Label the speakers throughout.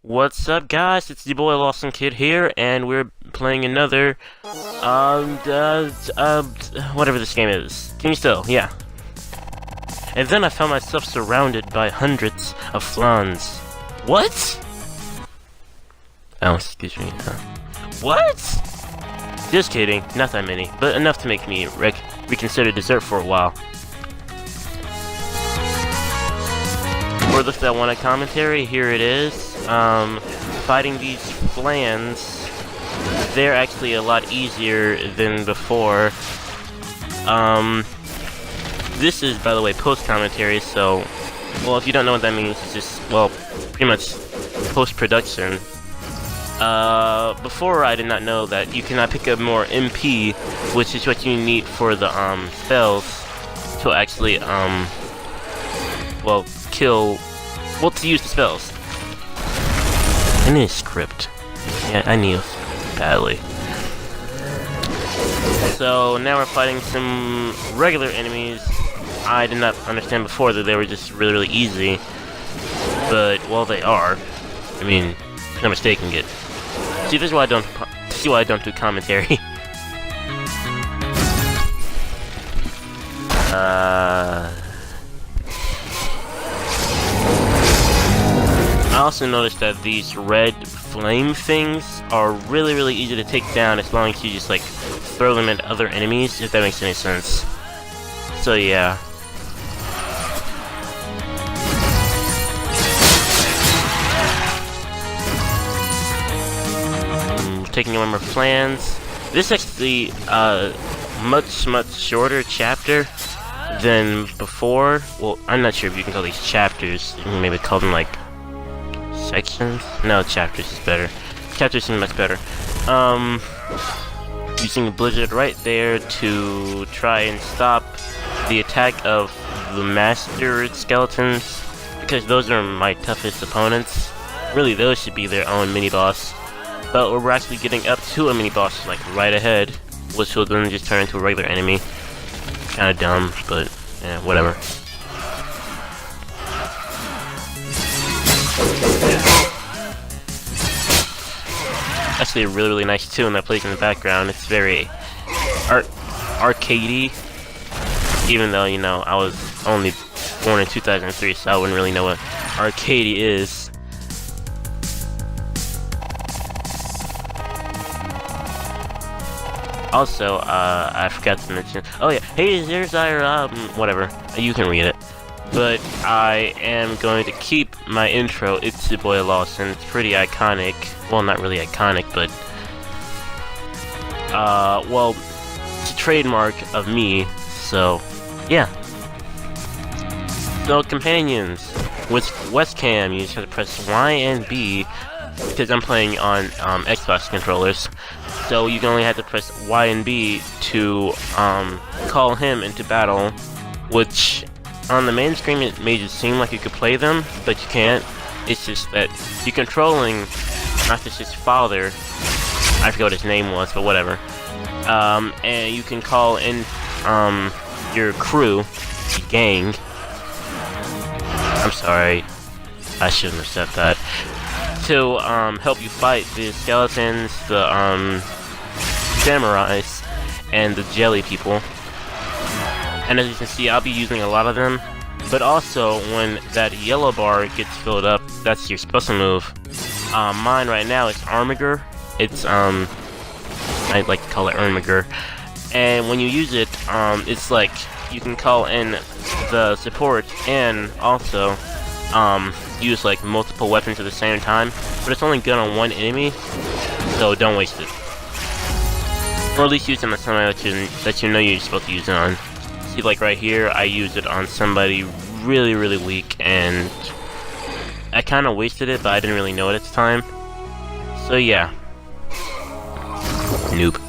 Speaker 1: What's up, guys? It's the boy Lawson Kid here, and we're playing another, whatever this game is. Can you still? Yeah. And then I found myself surrounded by hundreds of flans. What? Oh, excuse me. What? Just kidding. Not that many, but enough to make me reconsider dessert for a while. For those that want a commentary, here it is. Fighting these flans, they're actually a lot easier than before. This is, by the way, post-commentary, so, well, if you don't know what that means, it's just, well, pretty much post-production. Before I did not know that you cannot pick up more MP, which is what you need for the, spells to actually, well, kill, well, to use the spells. I need a script. Yeah, I need it badly. So now we're fighting some regular enemies. I did not understand before that they were just really, really easy. But, well, they are. I mean, no mistaking it. See, this is why I don't do commentary. I also noticed that these red flame things are really, really easy to take down as long as you just, like, throw them at other enemies, if that makes any sense. So, yeah. Taking one more flans. This is actually much shorter chapter than before. Well, I'm not sure if you can call these chapters. You can maybe call them like sections? No, chapters is better. Chapters seem much better. Using Blizzard right there to try and stop the attack of the Master Skeletons, because those are my toughest opponents. Really, those should be their own mini-boss. But we're actually getting up to a mini-boss, like, right ahead, which will then just turn into a regular enemy. Kinda dumb, but, yeah, whatever. Actually a really, really nice tune that plays in the background. It's very arcadey, even though, you know, I was only born in 2003, so I wouldn't really know what arcadey is. Also, I forgot to mention. Oh yeah, hey, there's our whatever. You can read it. But I am going to keep my intro. It's the boy Lawson. It's pretty iconic. Well, not really iconic, but well, it's a trademark of me. So, yeah. So, companions with webcam, you just have to press Y and B because I'm playing on Xbox controllers. So you can only have to press Y and B to call him into battle, which on the main screen it made it seem like you could play them, but you can't. It's just that you're controlling not just his father, I forget what his name was, but whatever. And you can call in your crew, your gang. I'm sorry, I shouldn't have said that. To help you fight the skeletons, the samurais, and the jelly people. And as you can see, I'll be using a lot of them. But also, when that yellow bar gets filled up, that's your special move. Mine right now is Armiger. It's I like to call it Armiger. And when you use it, it's like you can call in the support and also use like multiple weapons at the same time, but it's only good on one enemy, so don't waste it. Or at least use it on somebody that you know you're supposed to use it on. See, like right here, I used it on somebody really, really weak, and I kind of wasted it, but I didn't really know it at the time. So yeah. Noob.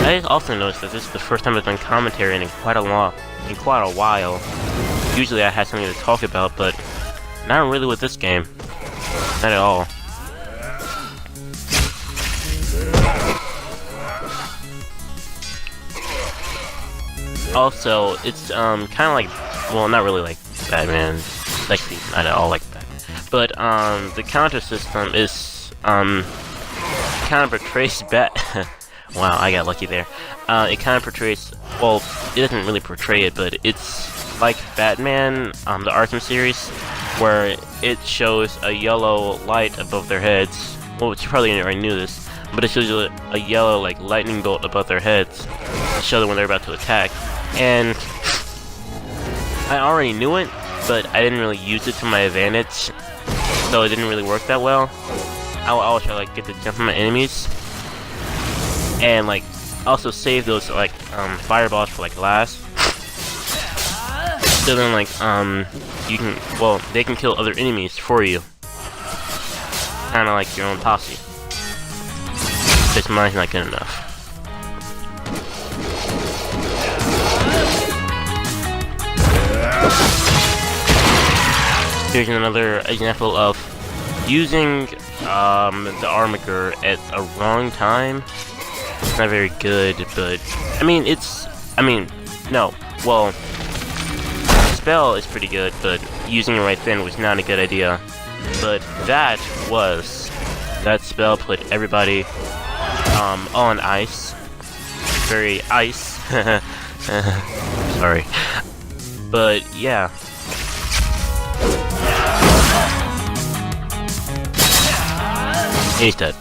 Speaker 1: I also noticed that this is the first time I've done commentary in quite a while. Usually I had something to talk about, but not really with this game. Not at all. Also, it's kind of like, well, not really like Batman. It's actually not at all like that. But the counter system is kind of portrays Wow, I got lucky there. It kind of portrays, well, it doesn't really portray it, but it's like Batman, the Arkham series, where it shows a yellow light above their heads. Well, you probably already knew this, but it shows you a yellow, like, lightning bolt above their heads to show them when they're about to attack. And I already knew it, but I didn't really use it to my advantage, so it didn't really work that well. I would always try to, like, get the jump on my enemies, and, like, also save those, like, fireballs for, like, last. So then, like, you can, well, they can kill other enemies for you. Kinda like your own posse. Because mine's not good enough. Here's another example of using, the Armiger at a wrong time. It's not very good, but, no, well, the spell is pretty good, but using it right then was not a good idea. But that spell put everybody, on ice. Very ice. Sorry. But, yeah. He's dead.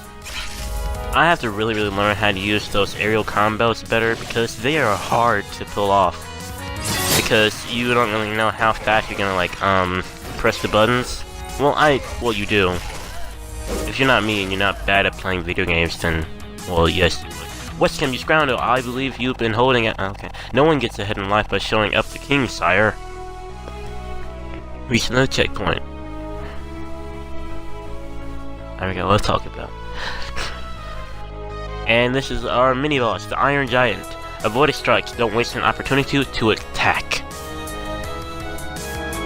Speaker 1: I have to really learn how to use those aerial combos better because they are hard to pull off. Because you don't really know how fast you're gonna, like, press the buttons. Well, you do. If you're not me and you're not bad at playing video games, then, well, yes. West Ham, you scoundrel, I believe you've been holding it. Okay. No one gets ahead in life by showing up the king, sire. Reach another checkpoint. There we go, let's talk about. And this is our mini-boss, the Iron Giant. Avoid his strikes, don't waste an opportunity to attack.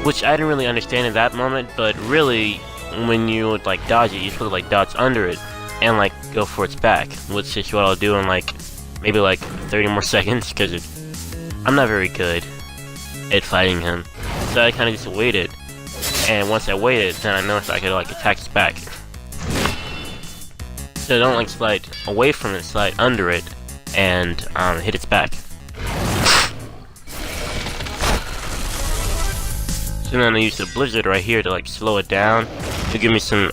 Speaker 1: Which I didn't really understand in that moment, but really, when you would, like, dodge it, you're supposed to, like, dodge under it, and, like, go for its back. Which is what I'll do in, like, maybe, like, 30 more seconds, because I'm not very good at fighting him. So I kind of just waited. And once I waited, then I noticed I could, like, attack its back. So don't, like, slide away from it, slide under it, and hit its back. So then I use the blizzard right here to, like, slow it down, to give me some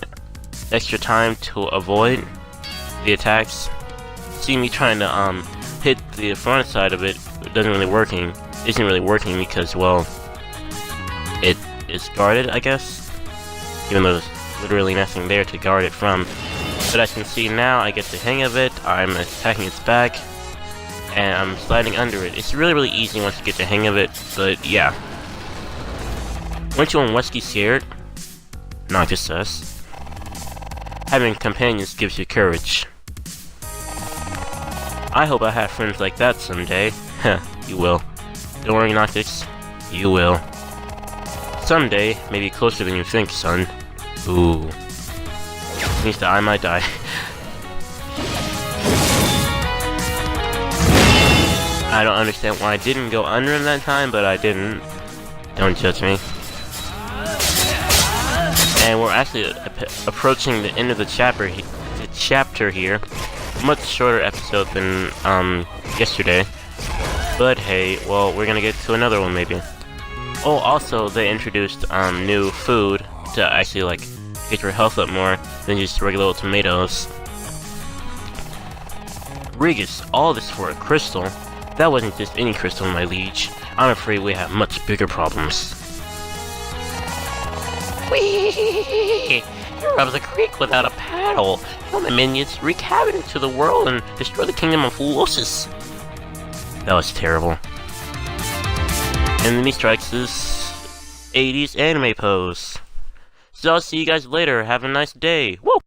Speaker 1: extra time to avoid the attacks. See me trying to hit the front side of it, isn't really working because, well, it is guarded, I guess, even though there's literally nothing there to guard it from. But as you can see now, I get the hang of it. I'm attacking its back, and I'm sliding under it. It's really easy once you get the hang of it, but yeah. Weren't you on Wesky scared? Not just us. Having companions gives you courage. I hope I have friends like that someday. Heh, you will. Don't worry, Noctis. You will. Someday, maybe closer than you think, son. Ooh. Means that I might die. I don't understand why I didn't go under him that time, but I didn't. Don't judge me. And we're actually approaching the end of the chapter here. Much shorter episode than yesterday. But hey, well, we're gonna get to another one maybe. Oh, also they introduced new food to actually, like, get your health up more than just regular old tomatoes. Regis, all this for a crystal? That wasn't just any crystal, my liege. I'm afraid we have much bigger problems. Whee! You're up the creek without a paddle. Kill my minions, wreak havoc to the world, and destroy the kingdom of Lossus. That was terrible. And then he strikes this 80s anime pose. So I'll see you guys later. Have a nice day. Woo!